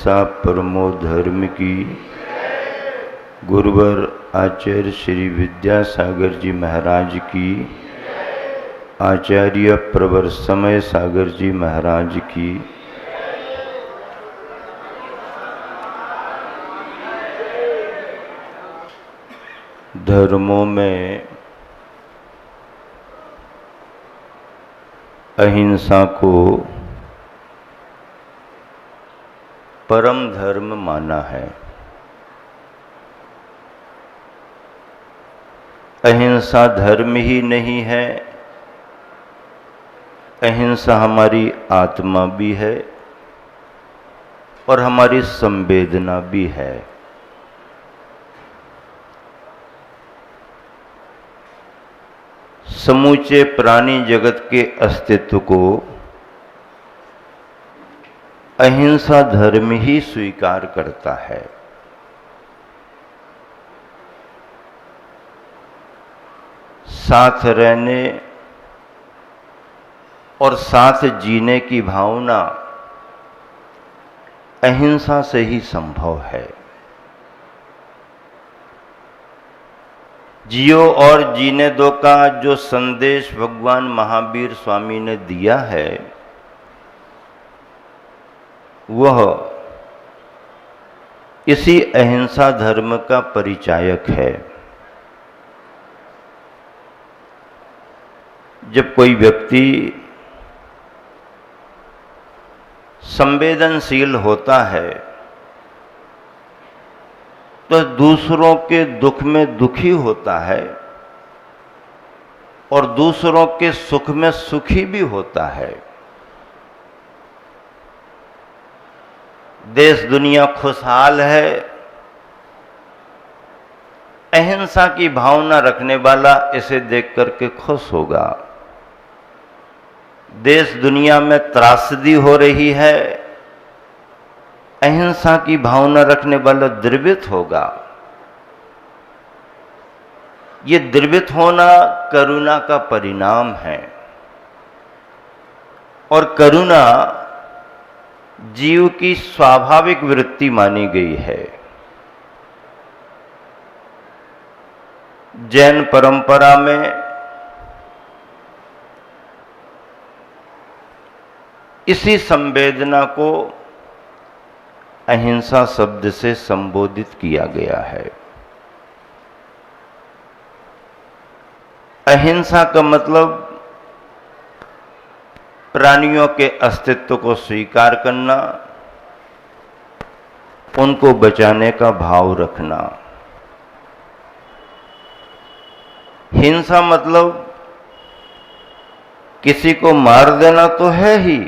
अहिंसा परमो धर्म की। गुरुवर आचार्य श्री विद्यासागर जी महाराज की। आचार्य प्रवर समय सागर जी महाराज की। धर्मों में अहिंसा को परम धर्म माना है। अहिंसा धर्म ही नहीं है, अहिंसा हमारी आत्मा भी है और हमारी संवेदना भी है। समूचे प्राणी जगत के अस्तित्व को अहिंसा धर्म ही स्वीकार करता है। साथ रहने और साथ जीने की भावना अहिंसा से ही संभव है। जियो और जीने दो का जो संदेश भगवान महावीर स्वामी ने दिया है, वह इसी अहिंसा धर्म का परिचायक है। जब कोई व्यक्ति संवेदनशील होता है तो दूसरों के दुख में दुखी होता है और दूसरों के सुख में सुखी भी होता है। देश दुनिया खुशहाल है, अहिंसा की भावना रखने वाला इसे देख करके खुश होगा। देश दुनिया में त्रासदी हो रही है, अहिंसा की भावना रखने वाला द्रवित होगा। ये द्रवित होना करुणा का परिणाम है और करुणा जीव की स्वाभाविक वृत्ति मानी गई है। जैन परंपरा में इसी संवेदना को अहिंसा शब्द से संबोधित किया गया है। अहिंसा का मतलब प्राणियों के अस्तित्व को स्वीकार करना, उनको बचाने का भाव रखना। हिंसा मतलब किसी को मार देना तो है ही,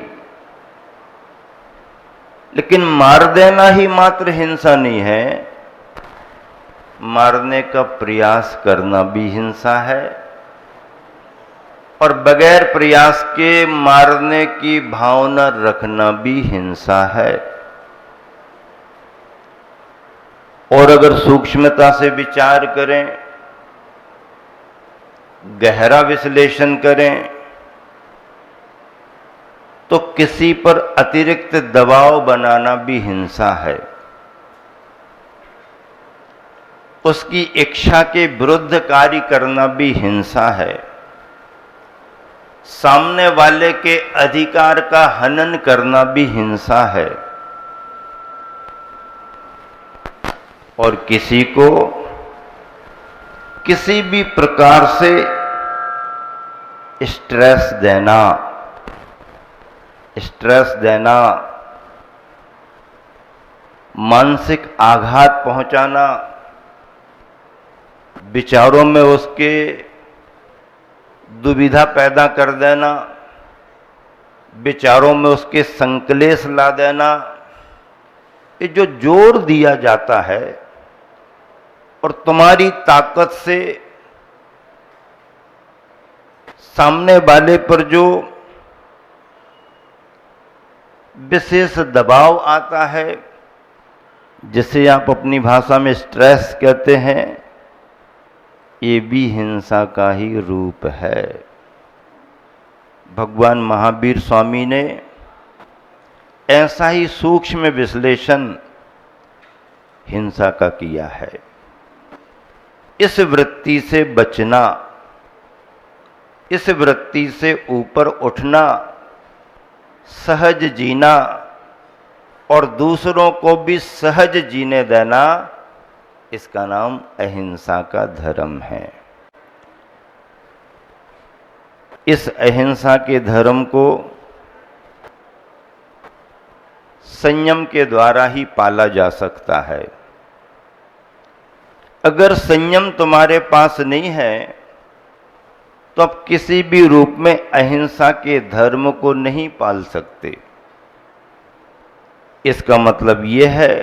लेकिन मार देना ही मात्र हिंसा नहीं है, मारने का प्रयास करना भी हिंसा है और बगैर प्रयास के मारने की भावना रखना भी हिंसा है। और अगर सूक्ष्मता से विचार करें, गहरा विश्लेषण करें, तो किसी पर अतिरिक्त दबाव बनाना भी हिंसा है। उसकी इच्छा के विरुद्ध कार्य करना भी हिंसा है। सामने वाले के अधिकार का हनन करना भी हिंसा है। और किसी को किसी भी प्रकार से स्ट्रेस देना, मानसिक आघात पहुंचाना, विचारों में उसके दुविधा पैदा कर देना, विचारों में उसके संकलेश ला देना, ये जो जोर दिया जाता है और तुम्हारी ताकत से सामने वाले पर जो विशेष दबाव आता है, जिसे आप अपनी भाषा में स्ट्रेस कहते हैं, ये भी हिंसा का ही रूप है। भगवान महावीर स्वामी ने ऐसा ही सूक्ष्म विश्लेषण हिंसा का किया है। इस वृत्ति से बचना, इस वृत्ति से ऊपर उठना, सहज जीना और दूसरों को भी सहज जीने देना, इसका नाम अहिंसा का धर्म है। इस अहिंसा के धर्म को संयम के द्वारा ही पाला जा सकता है। अगर संयम तुम्हारे पास नहीं है तो आप किसी भी रूप में अहिंसा के धर्म को नहीं पाल सकते। इसका मतलब यह है,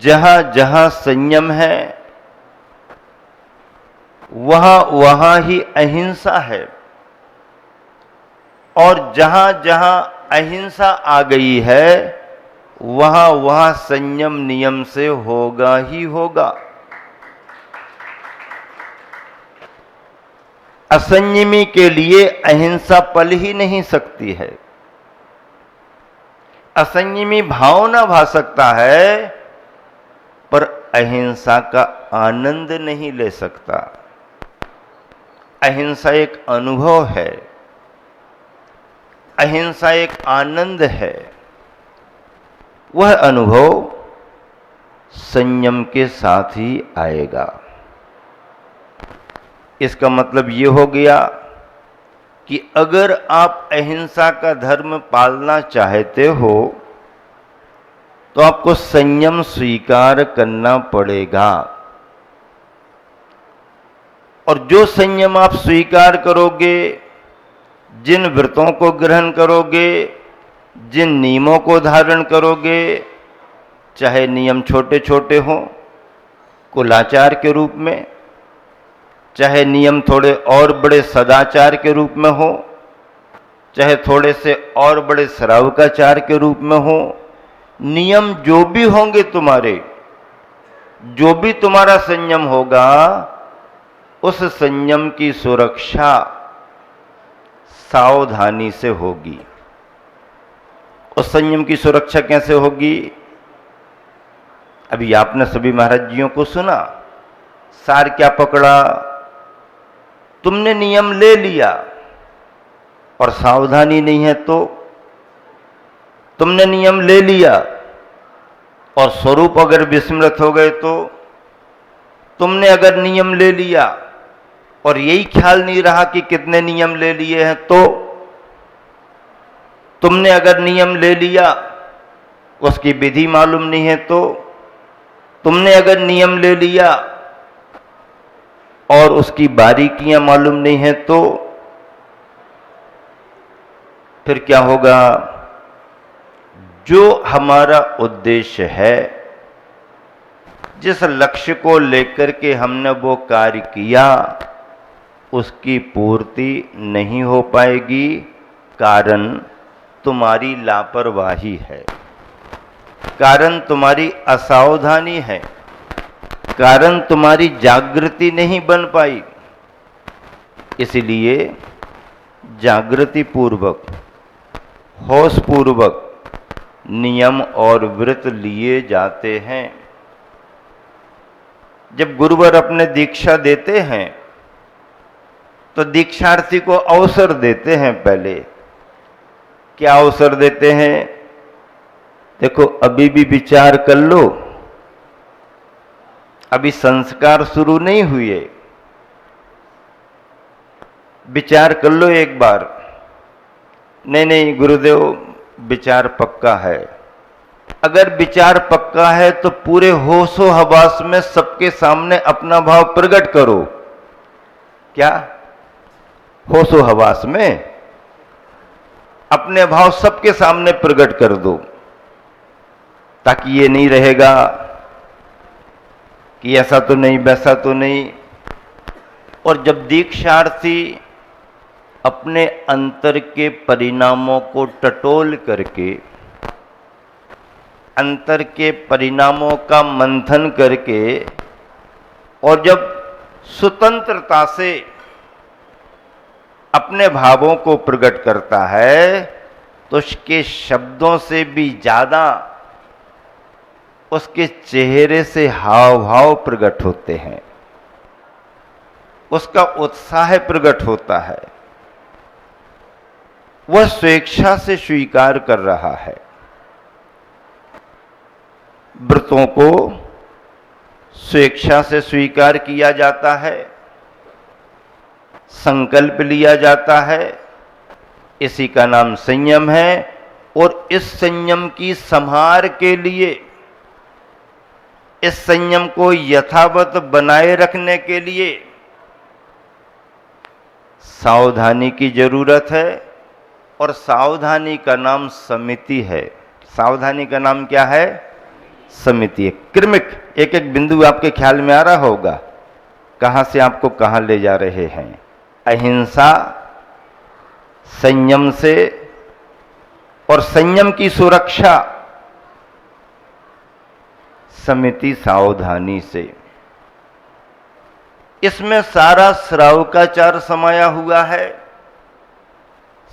जहां जहां संयम है वहां वहां ही अहिंसा है, और जहां जहां अहिंसा आ गई है वहां वहां संयम नियम से होगा ही होगा। असंयमी के लिए अहिंसा पल ही नहीं सकती है। असंयमी भावना भा सकता है पर अहिंसा का आनंद नहीं ले सकता। अहिंसा एक अनुभव है, अहिंसा एक आनंद है। वह अनुभव संयम के साथ ही आएगा। इसका मतलब ये हो गया कि अगर आप अहिंसा का धर्म पालना चाहते हो तो आपको संयम स्वीकार करना पड़ेगा। और जो संयम आप स्वीकार करोगे, जिन व्रतों को ग्रहण करोगे, जिन नियमों को धारण करोगे, चाहे नियम छोटे छोटे हों कुलाचार के रूप में, चाहे नियम थोड़े और बड़े सदाचार के रूप में हो, चाहे थोड़े से और बड़े श्रावकाचार के रूप में हो, नियम जो भी होंगे तुम्हारे, जो भी तुम्हारा संयम होगा, उस संयम की सुरक्षा सावधानी से होगी। उस संयम की सुरक्षा कैसे होगी? अभी आपने सभी महाराज जियों को सुना, सार क्या पकड़ा? तुमने नियम ले लिया और सावधानी नहीं है तो तुमने नियम ले लिया और स्वरूप अगर विस्मृत हो गए तो, तुमने अगर नियम ले लिया और यही ख्याल नहीं रहा कि कितने नियम ले लिए हैं तो, तुमने अगर नियम ले लिया उसकी विधि मालूम नहीं है तो, तुमने अगर नियम ले लिया और उसकी बारीकियां मालूम नहीं है तो फिर क्या होगा? जो हमारा उद्देश्य है, जिस लक्ष्य को लेकर के हमने वो कार्य किया, उसकी पूर्ति नहीं हो पाएगी। कारण तुम्हारी लापरवाही है, कारण तुम्हारी असावधानी है, कारण तुम्हारी जागृति नहीं बन पाई। इसलिए जागृति पूर्वक, होश पूर्वक नियम और व्रत लिए जाते हैं। जब गुरुवर अपने दीक्षा देते हैं तो दीक्षार्थी को अवसर देते हैं। पहले क्या अवसर देते हैं? देखो, अभी भी विचार कर लो, अभी संस्कार शुरू नहीं हुए, विचार कर लो एक बार। नहीं नहीं गुरुदेव, विचार पक्का है। अगर विचार पक्का है तो पूरे होशो हवास में सबके सामने अपना भाव प्रकट करो। क्या? होशो हवास में अपने भाव सबके सामने प्रकट कर दो, ताकि ये नहीं रहेगा कि ऐसा तो नहीं, वैसा तो नहीं। और जब दीक्षार्थी अपने अंतर के परिणामों को टटोल करके, अंतर के परिणामों का मंथन करके, और जब स्वतंत्रता से अपने भावों को प्रकट करता है, तो उसके शब्दों से भी ज्यादा उसके चेहरे से हाव भाव प्रकट होते हैं, उसका उत्साह प्रकट होता है। वह स्वेच्छा से स्वीकार कर रहा है। व्रतों को स्वेच्छा से स्वीकार किया जाता है, संकल्प लिया जाता है, इसी का नाम संयम है। और इस संयम की संहार के लिए, इस संयम को यथावत बनाए रखने के लिए सावधानी की जरूरत है। और सावधानी का नाम समिति है। सावधानी का नाम क्या है? समिति है। क्रमिक एक एक बिंदु आपके ख्याल में आ रहा होगा, कहां से आपको कहां ले जा रहे हैं। अहिंसा संयम से, और संयम की सुरक्षा समिति सावधानी से। इसमें सारा श्रावकाचार समाया हुआ है,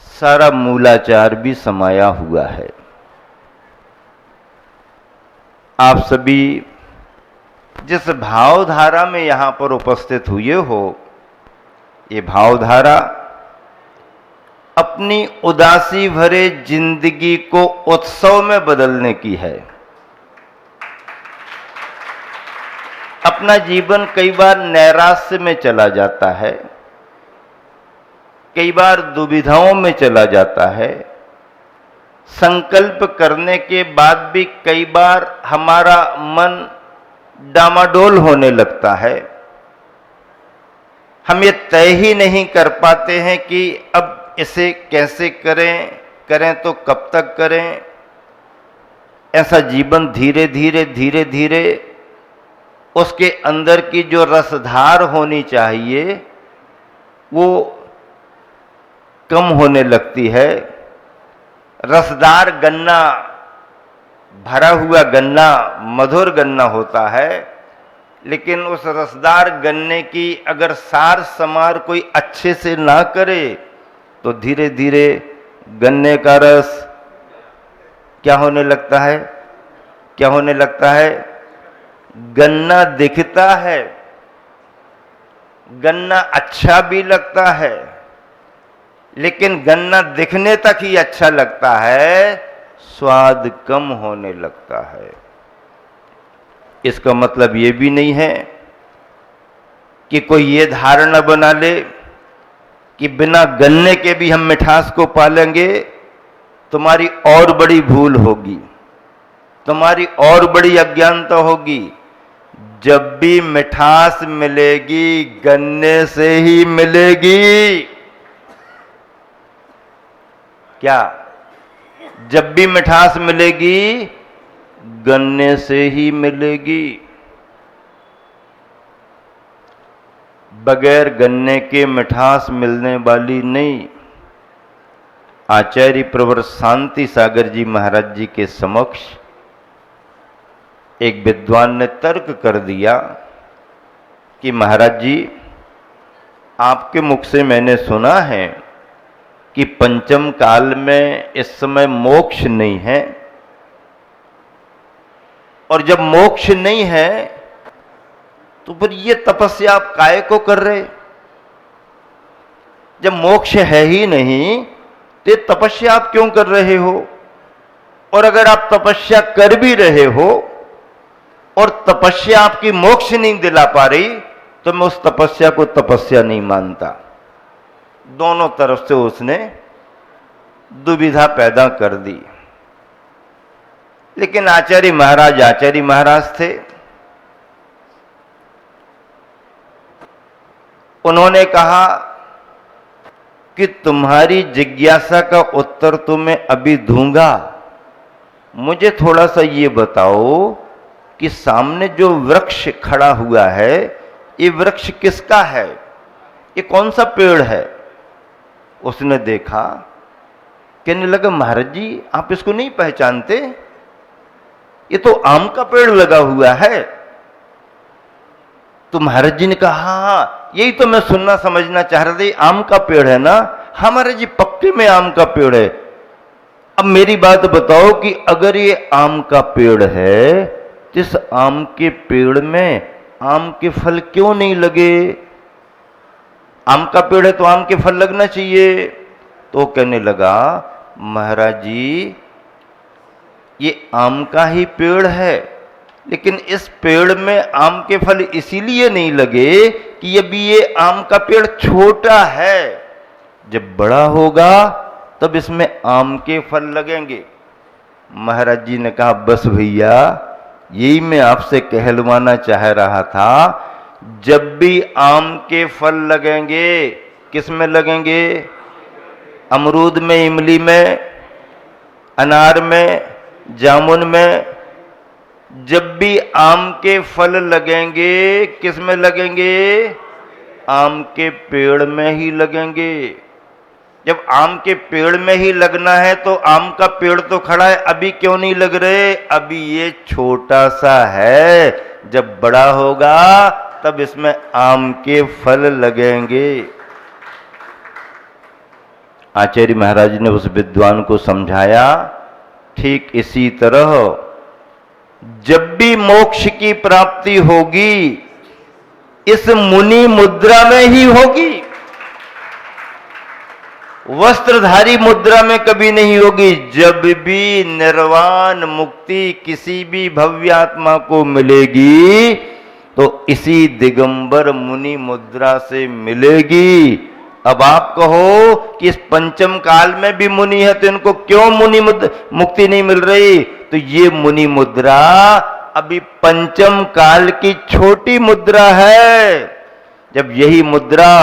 सारा मूलाचार भी समाया हुआ है। आप सभी जिस भावधारा में यहां पर उपस्थित हुए हो, ये भावधारा अपनी उदासी भरे जिंदगी को उत्सव में बदलने की है। अपना जीवन कई बार नैराश्य में चला जाता है, कई बार दुविधाओं में चला जाता है। संकल्प करने के बाद भी कई बार हमारा मन डामाडोल होने लगता है। हम ये तय ही नहीं कर पाते हैं कि अब इसे कैसे करें तो कब तक करें। ऐसा जीवन धीरे धीरे उसके अंदर की जो रसधार होनी चाहिए वो कम होने लगती है। रसदार गन्ना, भरा हुआ गन्ना मधुर गन्ना होता है, लेकिन उस रसदार गन्ने की अगर सार समार कोई अच्छे से ना करे तो धीरे धीरे गन्ने का रस क्या होने लगता है? क्या होने लगता है? गन्ना दिखता है, गन्ना अच्छा भी लगता है, लेकिन गन्ना दिखने तक ही अच्छा लगता है, स्वाद कम होने लगता है। इसका मतलब ये भी नहीं है कि कोई ये धारणा बना ले कि बिना गन्ने के भी हम मिठास को पालेंगे। तुम्हारी और बड़ी भूल होगी, तुम्हारी और बड़ी अज्ञानता होगी। जब भी मिठास मिलेगी गन्ने से ही मिलेगी। क्या? जब भी मिठास मिलेगी गन्ने से ही मिलेगी। बगैर गन्ने के मिठास मिलने वाली नहीं। आचार्य प्रवर शांति सागर जी महाराज जी के समक्ष एक विद्वान ने तर्क कर दिया कि महाराज जी, आपके मुख से मैंने सुना है कि पंचम काल में इस समय मोक्ष नहीं है, और जब मोक्ष नहीं है तो फिर ये तपस्या आप काहे को कर रहे? जब मोक्ष है ही नहीं तो तपस्या आप क्यों कर रहे हो? और अगर आप तपस्या कर भी रहे हो और तपस्या आपकी मोक्ष नहीं दिला पा रही, तो मैं उस तपस्या को तपस्या नहीं मानता। दोनों तरफ से उसने दुविधा पैदा कर दी। लेकिन आचार्य महाराज थे। उन्होंने कहा कि तुम्हारी जिज्ञासा का उत्तर तो मैं अभी दूंगा, मुझे थोड़ा सा ये बताओ कि सामने जो वृक्ष खड़ा हुआ है, ये वृक्ष किसका है? ये कौन सा पेड़ है? उसने देखा, कहने लगा महाराज जी आप इसको नहीं पहचानते, ये तो आम का पेड़ लगा हुआ है। तो महाराज जी ने कहा हाँ, यही तो मैं सुनना समझना चाह रहे थे, आम का पेड़ है ना? हाँ महाराज जी, पक्के में आम का पेड़ है। अब मेरी बात बताओ कि अगर ये आम का पेड़ है तो इस आम के पेड़ में आम के फल क्यों नहीं लगे? आम का पेड़ है तो आम के फल लगना चाहिए। तो कहने लगा, महाराज जी ये आम का ही पेड़ है, लेकिन इस पेड़ में आम के फल इसीलिए नहीं लगे कि अभी ये आम का पेड़ छोटा है, जब बड़ा होगा तब इसमें आम के फल लगेंगे। महाराज जी ने कहा, बस भैया यही मैं आपसे कहलवाना चाह रहा था, जब भी आम के फल लगेंगे किस में लगेंगे? अमरूद में, इमली में, अनार में, जामुन में। जब भी आम के फल लगेंगे किस में लगेंगे? आम के पेड़ में ही लगेंगे। जब आम के पेड़ में ही लगना है तो आम का पेड़ तो खड़ा है, अभी क्यों नहीं लग रहे? अभी ये छोटा सा है, जब बड़ा होगा तब इसमें आम के फल लगेंगे। आचार्य महाराज ने उस विद्वान को समझाया, ठीक इसी तरह जब भी मोक्ष की प्राप्ति होगी इस मुनि मुद्रा में ही होगी, वस्त्रधारी मुद्रा में कभी नहीं होगी। जब भी निर्वाण मुक्ति किसी भी भव्यात्मा को मिलेगी तो इसी दिगंबर मुनि मुद्रा से मिलेगी। अब आप कहो कि इस पंचम काल में भी मुनि है तो इनको क्यों मुक्ति नहीं मिल रही? तो ये मुनि मुद्रा अभी पंचम काल की छोटी मुद्रा है। जब यही मुद्रा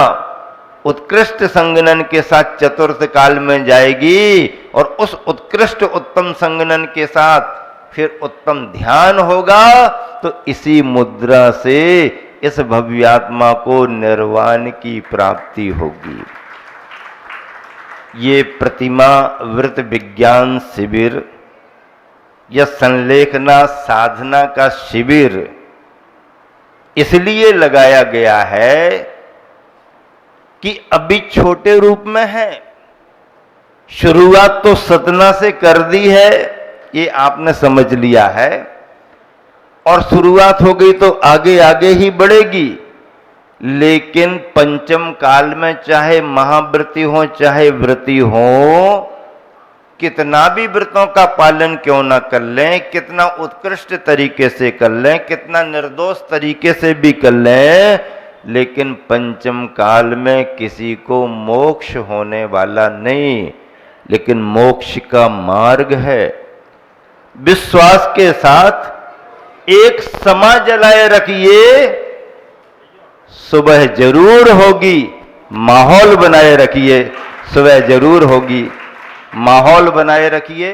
उत्कृष्ट संगनन के साथ चतुर्थ काल में जाएगी और उस उत्कृष्ट उत्तम संगनन के साथ फिर उत्तम ध्यान होगा तो इसी मुद्रा से इस भव्यात्मा को निर्वाण की प्राप्ति होगी। ये प्रतिमा व्रत विज्ञान शिविर या संलेखना साधना का शिविर इसलिए लगाया गया है कि अभी छोटे रूप में है। शुरुआत तो सतना से कर दी है, ये आपने समझ लिया है, और शुरुआत हो गई तो आगे आगे ही बढ़ेगी। लेकिन पंचम काल में चाहे महाव्रती हो चाहे व्रती हो, कितना भी व्रतों का पालन क्यों ना कर लें, कितना उत्कृष्ट तरीके से कर लें, कितना निर्दोष तरीके से भी कर लें, लेकिन पंचम काल में किसी को मोक्ष होने वाला नहीं। लेकिन मोक्ष का मार्ग है। विश्वास के साथ एक समा जलाए रखिए, सुबह जरूर होगी। माहौल बनाए रखिए, सुबह जरूर होगी। माहौल बनाए रखिए।